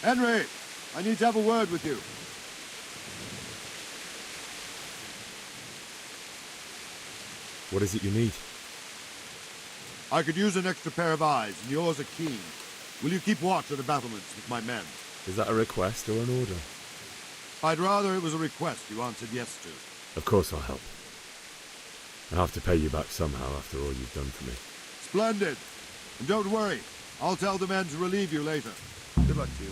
Henry, I need to have a word with you. What is it you need? I could use an extra pair of eyes, and yours are keen. Will you keep watch of the battlements with my men? Is that a request or an order? I'd rather it was a request you answered yes to. Of course I'll help. I'll have to pay you back somehow after all you've done for me. Splendid. And don't worry, I'll tell the men to relieve you later. Good luck to you.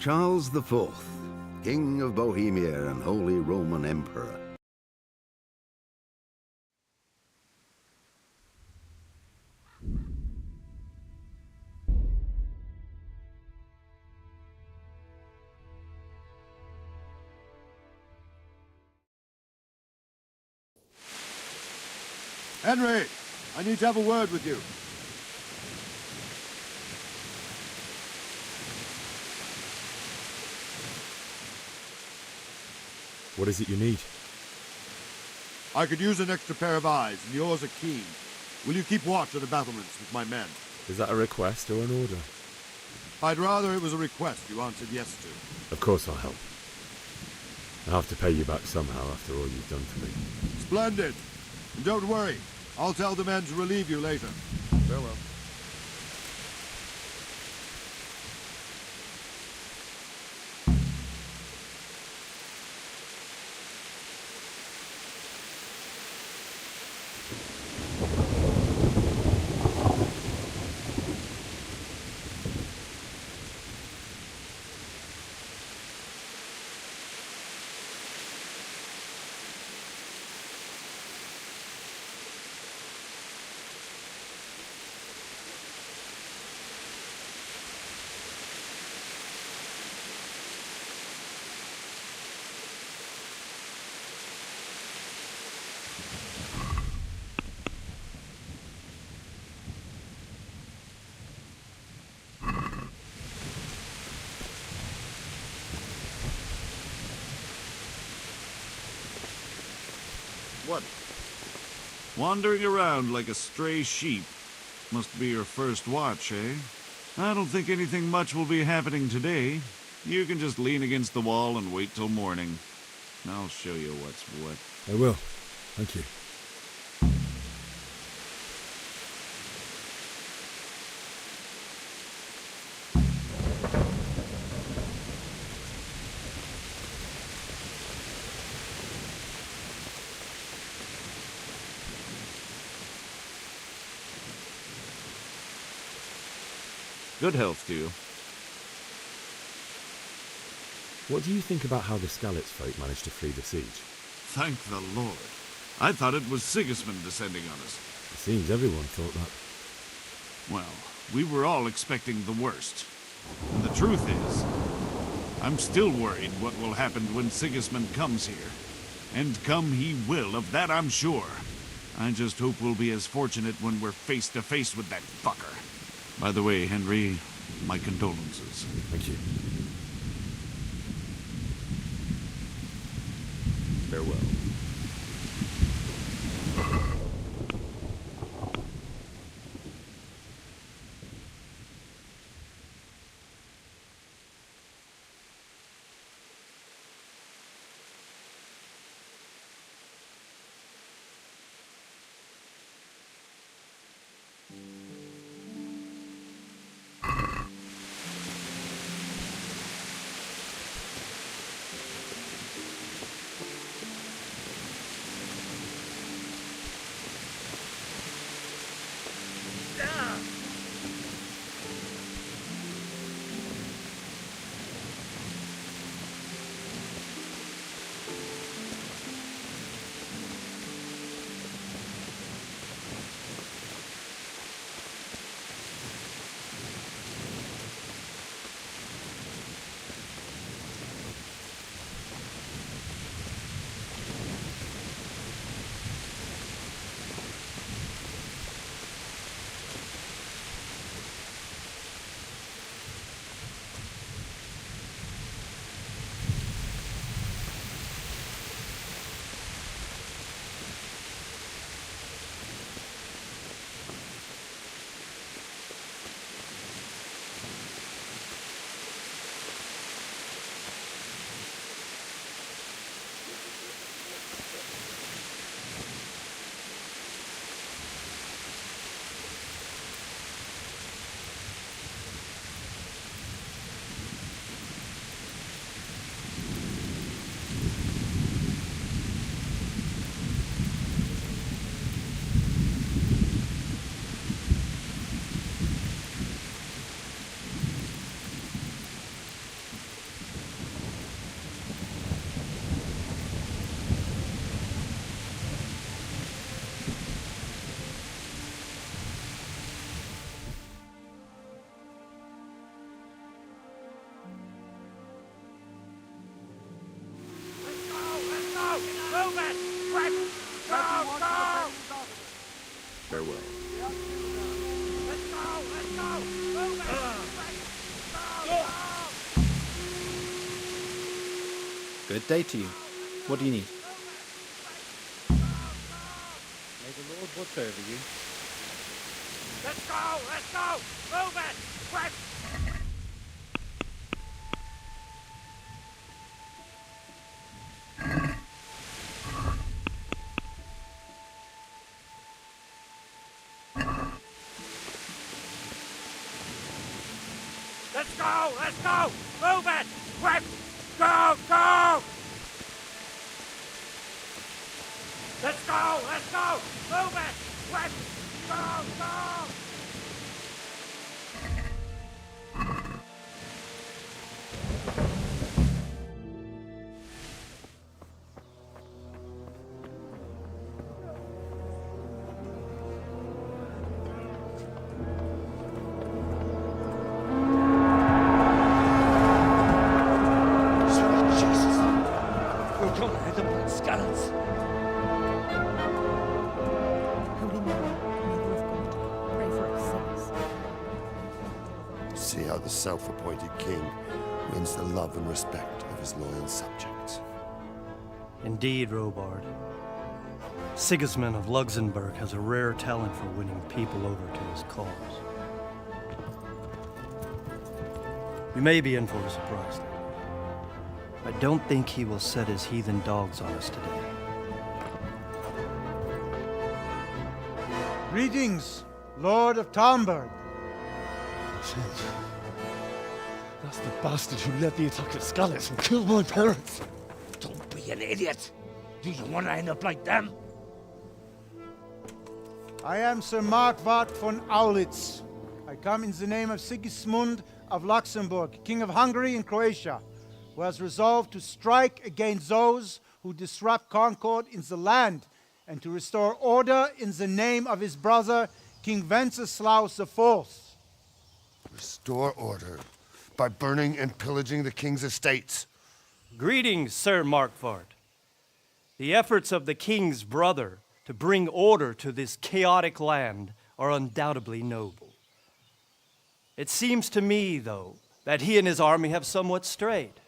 Charles IV, King of Bohemia and Holy Roman Emperor. Henry, I need to have a word with you. What is it you need? I could use an extra pair of eyes, and yours are keen. Will you keep watch of the battlements with my men? Is that a request or an order? I'd rather it was a request you answered yes to. Of course I'll help. I'll have to pay you back somehow after all you've done for me. Splendid. And don't worry, I'll tell the men to relieve you later. Farewell. What? Wandering around like a stray sheep. Must be your first watch, eh? I don't think anything much will be happening today. You can just lean against the wall and wait till morning. I'll show you what's what. I will. Thank you. Good health to you. What do you think about how the Skalitz folk managed to flee the siege? Thank the Lord. I thought it was Sigismund descending on us. It seems everyone thought that. Well, we were all expecting the worst. And the truth is, I'm still worried what will happen when Sigismund comes here. And come he will, of that I'm sure. I just hope we'll be as fortunate when we're face to face with that fucker. By the way, Henry, my condolences. Thank you. Farewell. Good day to you. What do you need? May the Lord watch over you. Let's go! Let's go! Move it! Quick! Let's go! Let's go! Move it! Quick! Go! Go! Let's go! Let's go! Move it! Quick! Go! Go! See how the self-appointed king wins the love and respect of his loyal subjects. Indeed, Robard. Sigismund of Luxembourg has a rare talent for winning people over to his cause. We may be in for a surprise, though. I don't think he will set his heathen dogs on us today. Greetings, Lord of Talmberg. That's the bastard who led the attack at Scarlet and killed my parents. Don't be an idiot! Do you want to end up like them? I am Sir Markwart von Aulitz. I come in the name of Sigismund of Luxembourg, King of Hungary and Croatia, who has resolved to strike against those who disrupt concord in the land and to restore order in the name of his brother, King Wenceslaus IV. Restore order by burning and pillaging the king's estates. Greetings, Sir Markwart. The efforts of the king's brother to bring order to this chaotic land are undoubtedly noble. It seems to me, though, that he and his army have somewhat strayed.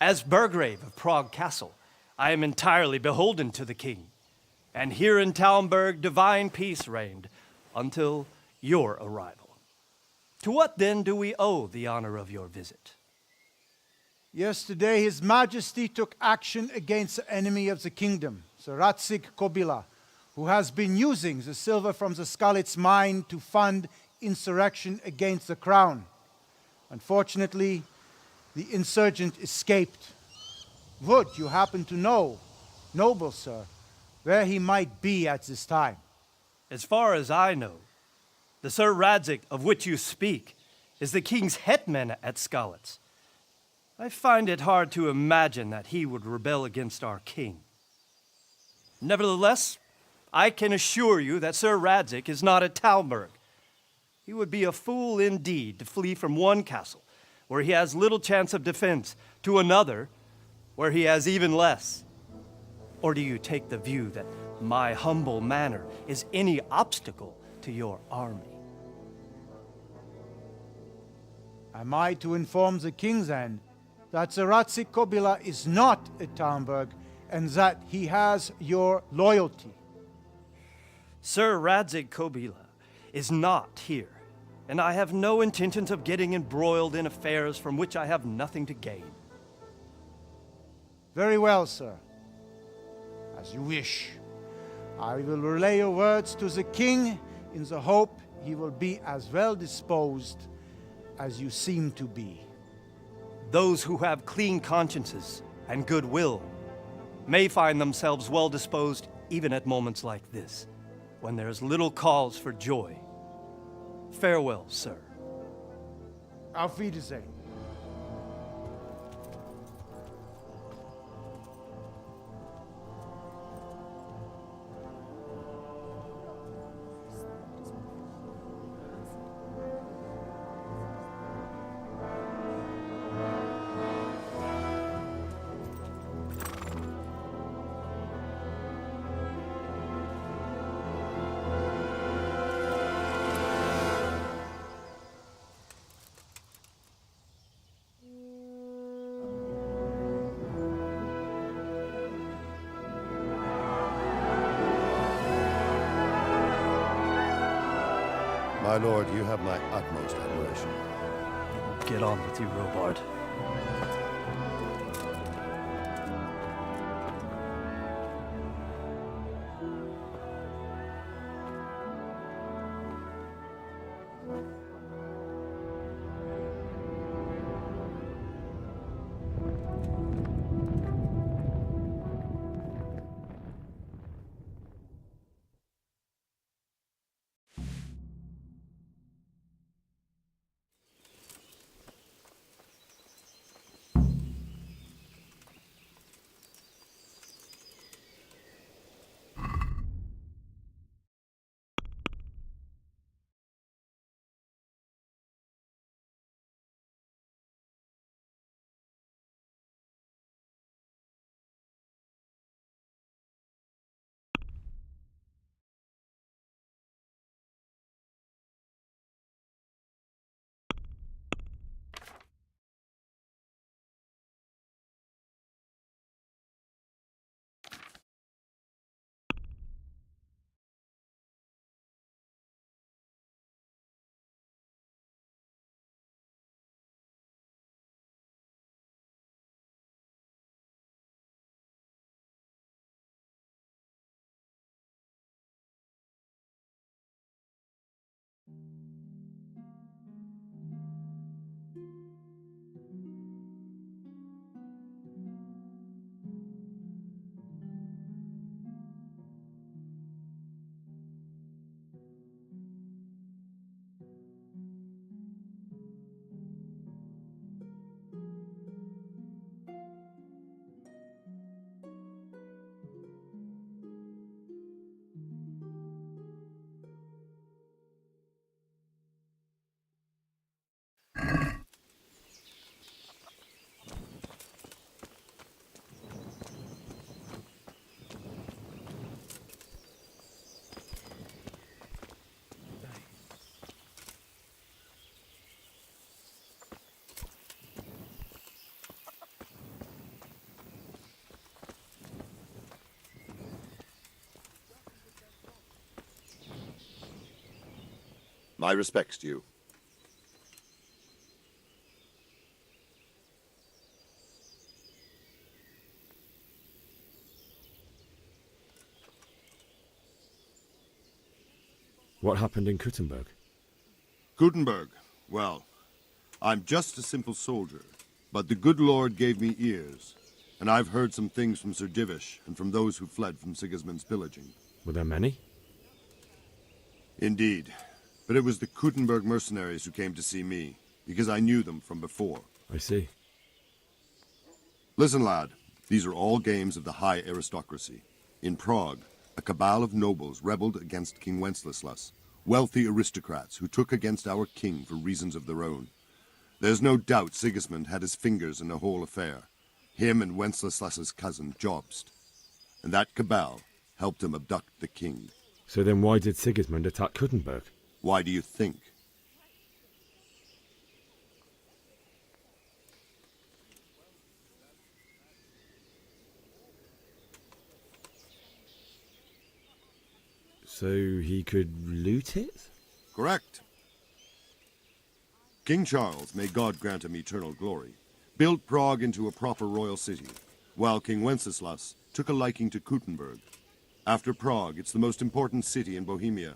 As Burgrave of Prague Castle, I am entirely beholden to the king, and here in Talmberg divine peace reigned until your arrival. To what then do we owe the honor of your visit? Yesterday, His Majesty took action against the enemy of the kingdom, Sir Radzig Kobyla, who has been using the silver from the Skalitz mine to fund insurrection against the crown. Unfortunately, the insurgent escaped. Would you happen to know, noble sir, where he might be at this time? As far as I know, the Sir Radzig of which you speak is the king's hetman at Skalitz. I find it hard to imagine that he would rebel against our king. Nevertheless, I can assure you that Sir Radzig is not at Talmberg. He would be a fool indeed to flee from one castle, where he has little chance of defense, to another, where he has even less. Or do you take the view that my humble manner is any obstacle to your army? Am I to inform the king then that Sir Radzig Kobyla is not at Talmberg and that he has your loyalty? Sir Radzig Kobyla is not here, and I have no intentions of getting embroiled in affairs from which I have nothing to gain. Very well, sir. As you wish. I will relay your words to the king in the hope he will be as well disposed as you seem to be. Those who have clean consciences and goodwill may find themselves well disposed even at moments like this, when there is little cause for joy. Farewell, sir. Auf Wiedersehen. My lord, you have my utmost admiration. Get on with you, Robard. My respects to you. What happened in Kuttenberg? Gutenberg. Well, I'm just a simple soldier, but the good Lord gave me ears, and I've heard some things from Sir Divish and from those who fled from Sigismund's pillaging. Were there many? Indeed, but it was the Kuttenberg mercenaries who came to see me, because I knew them from before. I see. Listen, lad, these are all games of the high aristocracy. In Prague, a cabal of nobles rebelled against King Wenceslas, wealthy aristocrats who took against our king for reasons of their own. There's no doubt Sigismund had his fingers in the whole affair, him and Wenceslas's cousin Jobst. And that cabal helped him abduct the king. So then why did Sigismund attack Kuttenberg? Why do you think? So he could loot it? Correct. King Charles, may God grant him eternal glory, built Prague into a proper royal city, while King Wenceslas took a liking to Kuttenberg. After Prague, it's the most important city in Bohemia,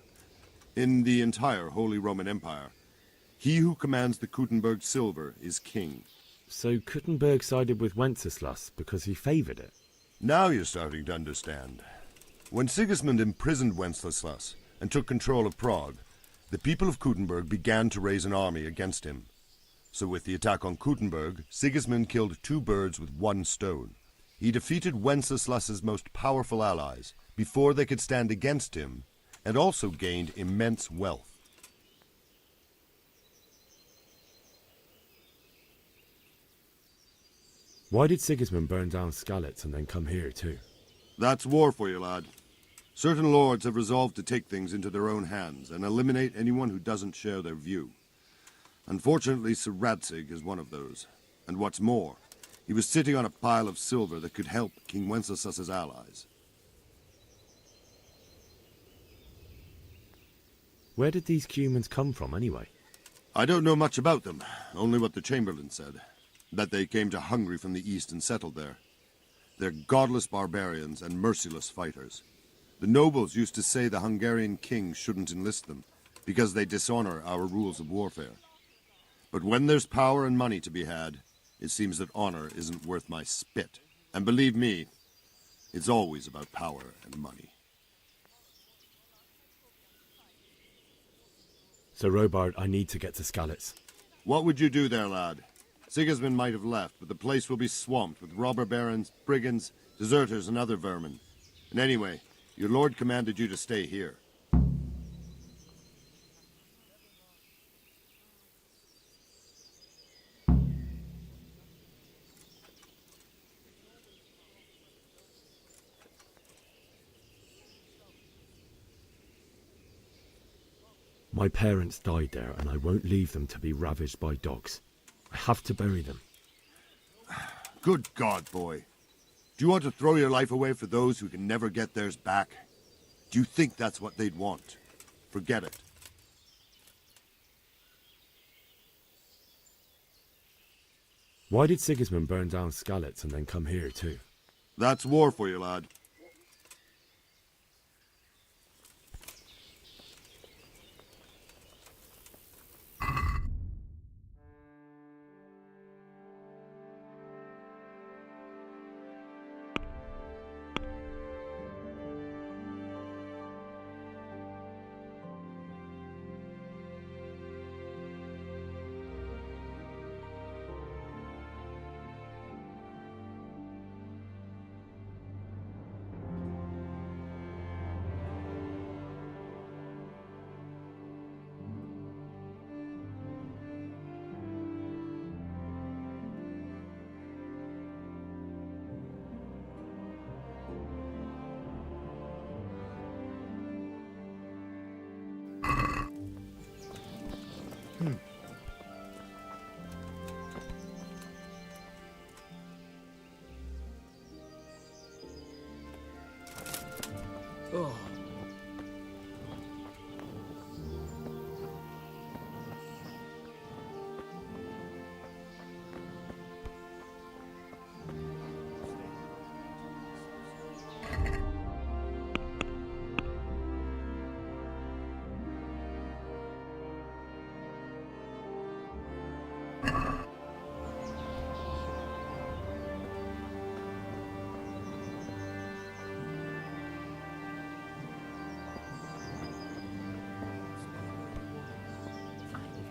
in the entire Holy Roman Empire. He who commands the Kuttenberg silver is king. So Kuttenberg sided with Wenceslas because he favoured it? Now you're starting to understand. When Sigismund imprisoned Wenceslas and took control of Prague, the people of Kuttenberg began to raise an army against him. So with the attack on Kuttenberg, Sigismund killed two birds with one stone. He defeated Wenceslas's most powerful allies before they could stand against him, and also gained immense wealth. Why did Sigismund burn down Skalitz and then come here too? That's war for you, lad. Certain lords have resolved to take things into their own hands and eliminate anyone who doesn't share their view. Unfortunately, Sir Radzig is one of those. And what's more, he was sitting on a pile of silver that could help King Wenceslas's allies. Where did these humans come from, anyway? I don't know much about them, only what the Chamberlain said. That they came to Hungary from the east and settled there. They're godless barbarians and merciless fighters. The nobles used to say the Hungarian king shouldn't enlist them, because they dishonor our rules of warfare. But when there's power and money to be had, it seems that honor isn't worth my spit. And believe me, it's always about power and money. So, Robard, I need to get to Skalitz. What would you do there, lad? Sigismund might have left, but the place will be swamped with robber barons, brigands, deserters, and other vermin. And anyway, your lord commanded you to stay here. My parents died there, and I won't leave them to be ravaged by dogs. I have to bury them. Good God, boy. Do you want to throw your life away for those who can never get theirs back? Do you think that's what they'd want? Forget it. Why did Sigismund burn down Skalitz and then come here too? That's war for you, lad.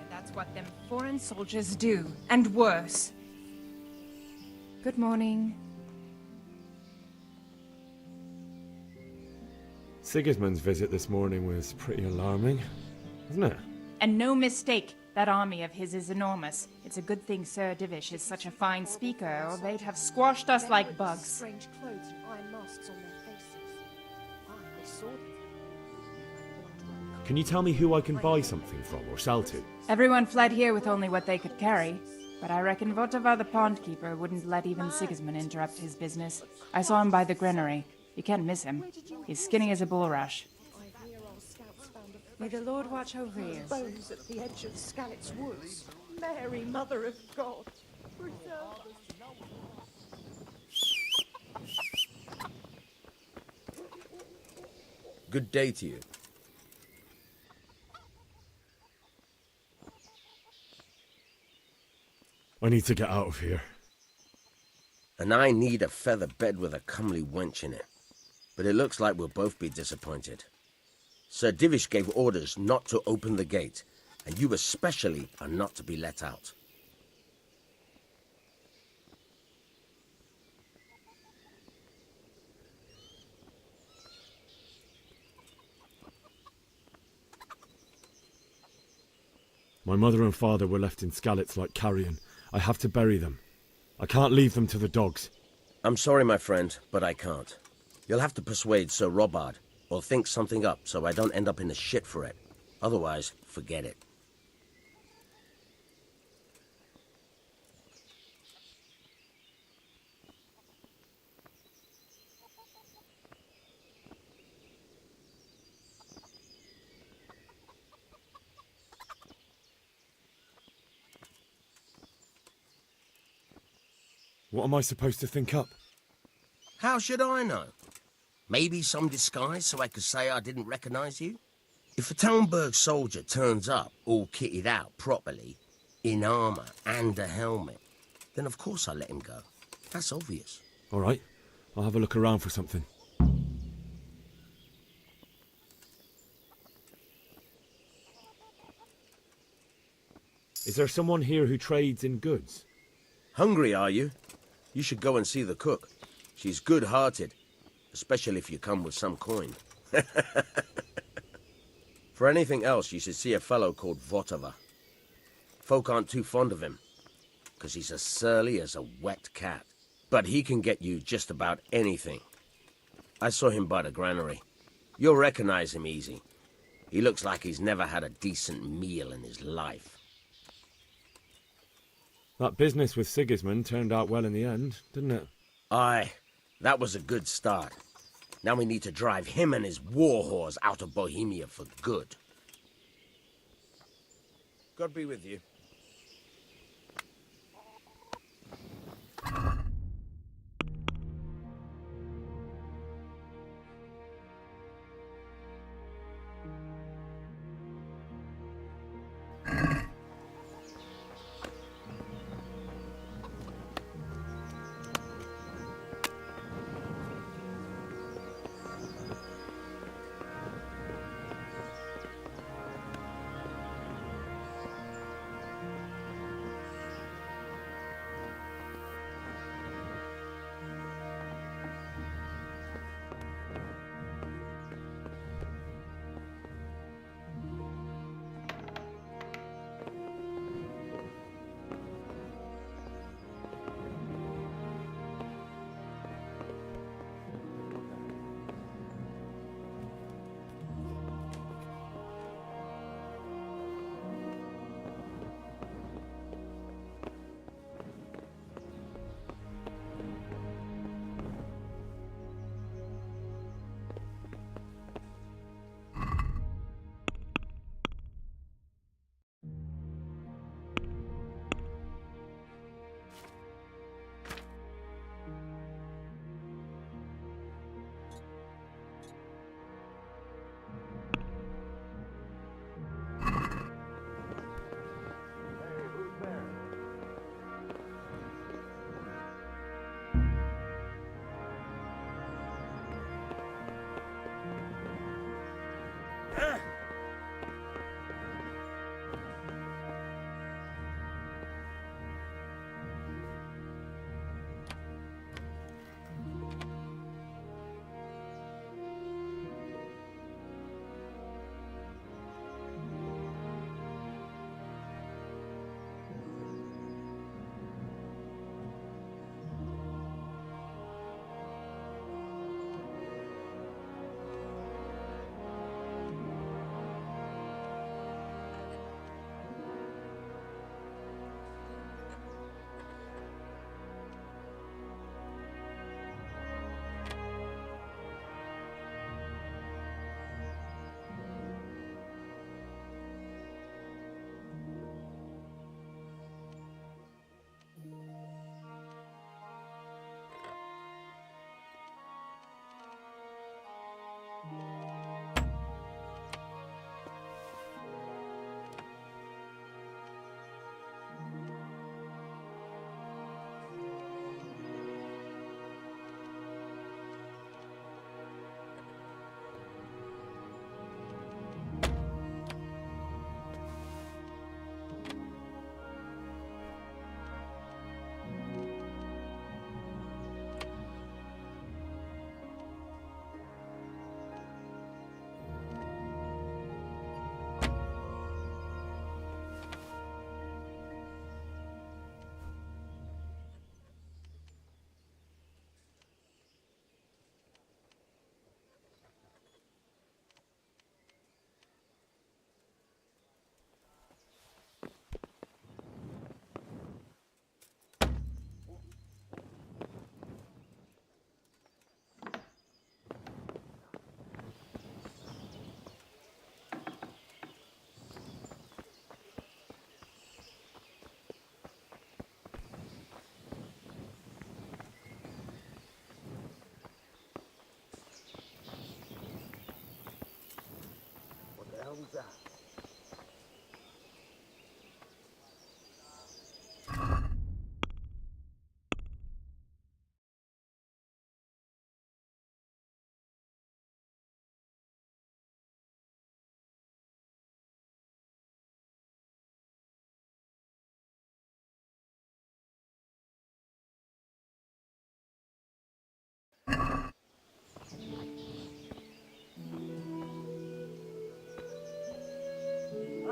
That's what them foreign soldiers do, and worse. Good morning. Sigismund's visit this morning was pretty alarming, wasn't it? And no mistake, that army of his is enormous. It's a good thing Sir Divish is such a fine speaker, or they'd have squashed us like bugs. Strange clothes and iron masks on their faces. They saw them. Can you tell me who I can buy something from or sell to? Everyone fled here with only what they could carry. But I reckon Votava the pond keeper wouldn't let even Sigismund interrupt his business. I saw him by the granary. You can't miss him. He's skinny as a bulrush. May the Lord watch over you. Bones at the edge of Skalitz Woods. Mary, Mother of God. Good day to you. I need to get out of here. And I need a feather bed with a comely wench in it. But it looks like we'll both be disappointed. Sir Divish gave orders not to open the gate, and you especially are not to be let out. My mother and father were left in Skalitz like carrion. I have to bury them. I can't leave them to the dogs. I'm sorry, my friend, but I can't. You'll have to persuade Sir Robard, or think something up so I don't end up in the shit for it. Otherwise, forget it. What am I supposed to think up? How should I know? Maybe some disguise so I could say I didn't recognize you? If a Talmberg soldier turns up all kitted out properly, in armor and a helmet, then of course I let him go. That's obvious. All right, I'll have a look around for something. Is there someone here who trades in goods? Hungry, are you? You should go and see the cook. She's good-hearted, especially if you come with some coin. For anything else, you should see a fellow called Votava. Folk aren't too fond of him, because he's as surly as a wet cat. But he can get you just about anything. I saw him by the granary. You'll recognize him easy. He looks like he's never had a decent meal in his life. That business with Sigismund turned out well in the end, didn't it? Aye, that was a good start. Now we need to drive him and his war whores out of Bohemia for good. God be with you.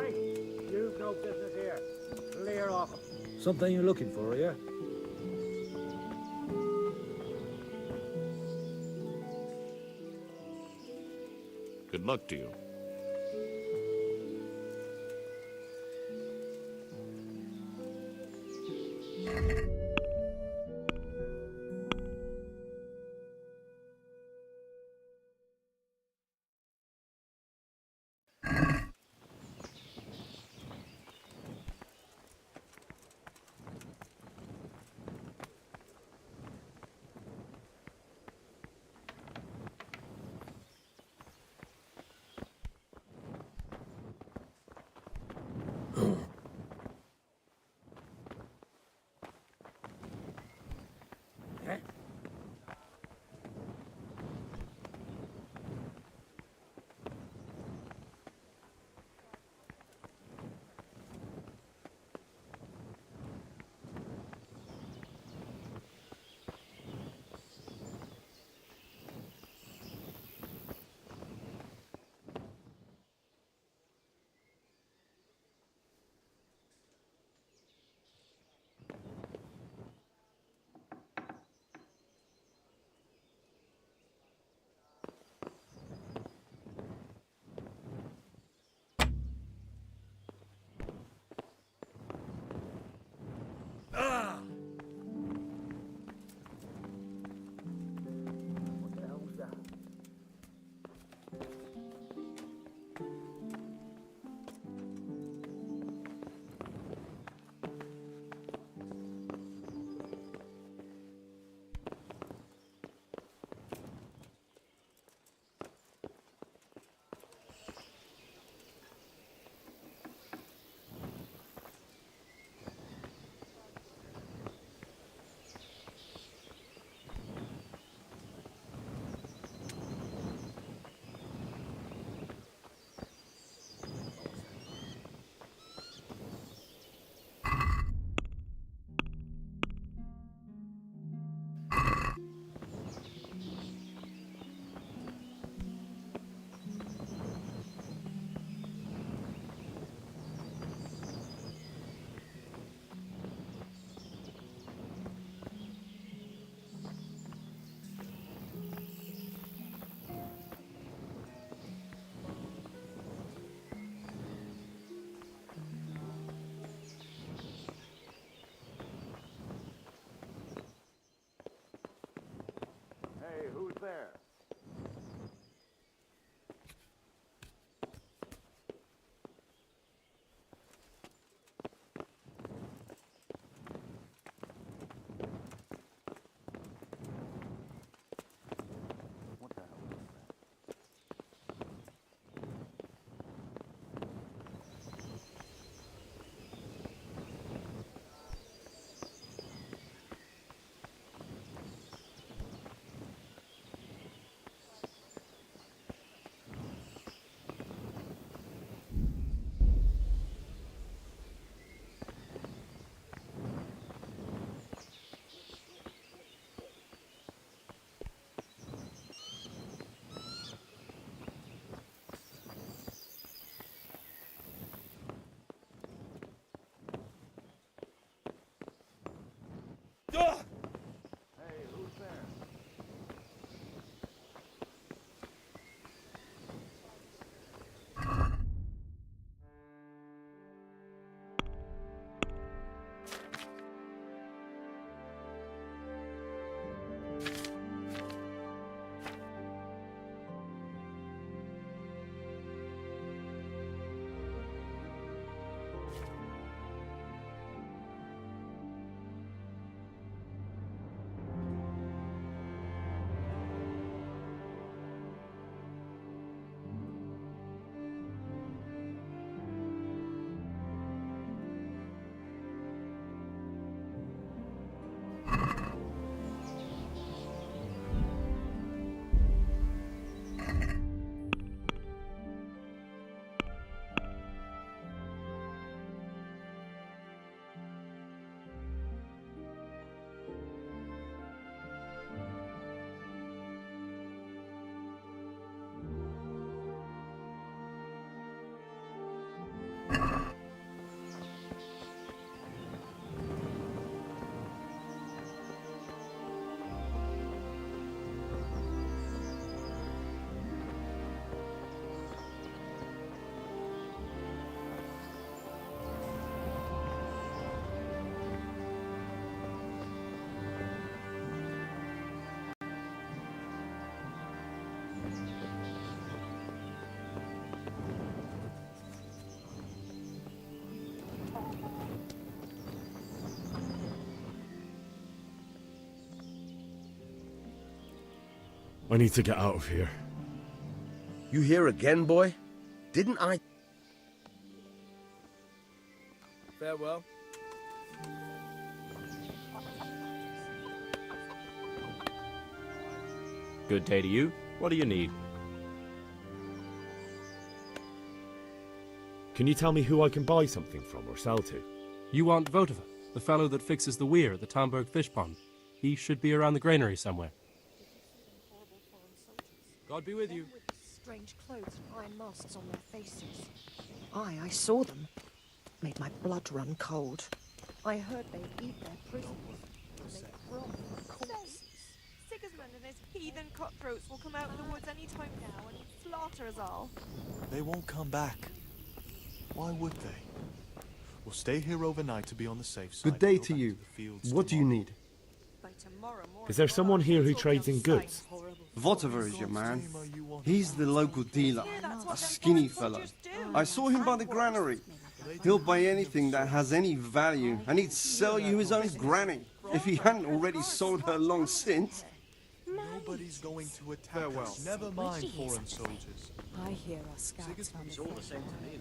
Hey, you've no business here. Clear off. Something you're looking for, yeah? Good luck to you. I need to get out of here. You here again, boy? Didn't I... Farewell. Good day to you. What do you need? Can you tell me who I can buy something from or sell to? You want Votiva, the fellow that fixes the weir at the Tamburg fish pond. He should be around the granary somewhere. God be with you. With strange clothes and iron masks on their faces. I saw them. Made my blood run cold. I heard they eat their prisoners. They broth corpses. Sigismund and his heathen cutthroats will come out of the woods any time now and slaughter us all. They won't come back. Why would they? We'll stay here overnight to be on the safe side. Good day to you. What do you need? Is there someone here who trades in goods? Votiver is your man. He's the local dealer, a skinny fellow. I saw him by the granary. He'll buy anything that has any value, and he'd sell you his own granny, if he hadn't already sold her long since. Nobody's going to attack us. Never mind foreign soldiers. I hear our scouts found It's all the same to me.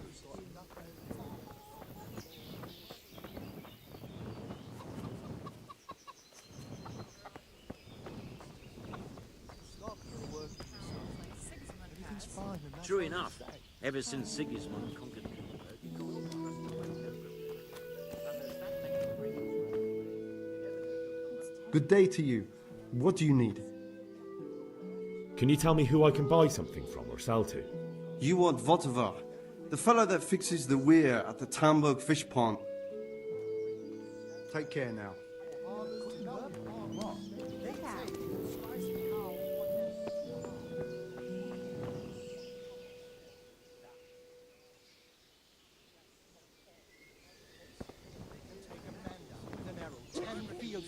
True enough. Ever since Sigismund conquered Good day to you. What do you need? Can you tell me who I can buy something from or sell to? You want Votiver, the fellow that fixes the weir at the Tamburg fish pond. Take care now.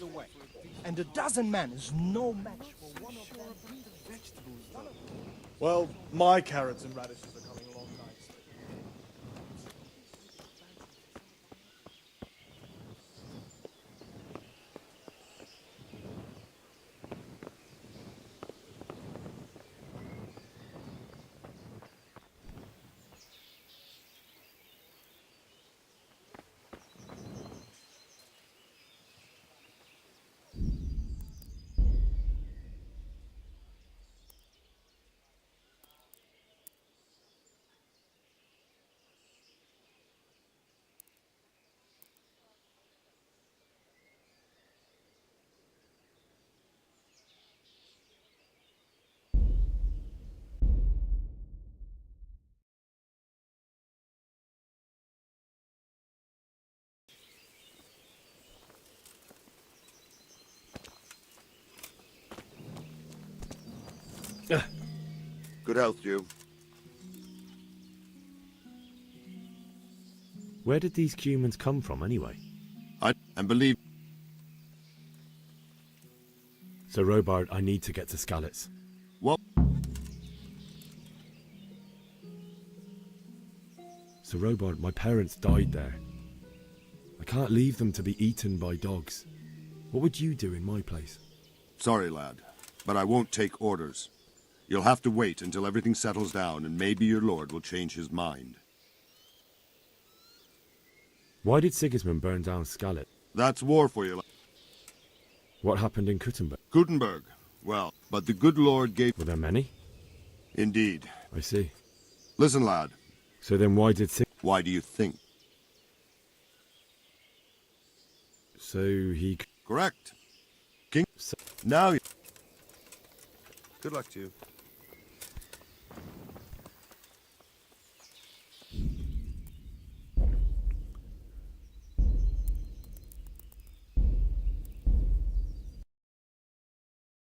Away. And a dozen men is no match for one of them. Well, my carrots and radishes are coming along nicely. Good health, you. Where did these humans come from anyway? And believe... Sir Robard, I need to get to Skalitz. What? Sir Robard, my parents died there. I can't leave them to be eaten by dogs. What would you do in my place? Sorry, lad, but I won't take orders. You'll have to wait until everything settles down, and maybe your lord will change his mind. Why did Sigismund burn down Skalitz? That's war for you. What happened in Kuttenberg? Gutenberg. Well, but the good lord gave... Were there many? Indeed. I see. Listen, lad. So then why did Why do you think? So he... Correct. King... Now you... Good luck to you.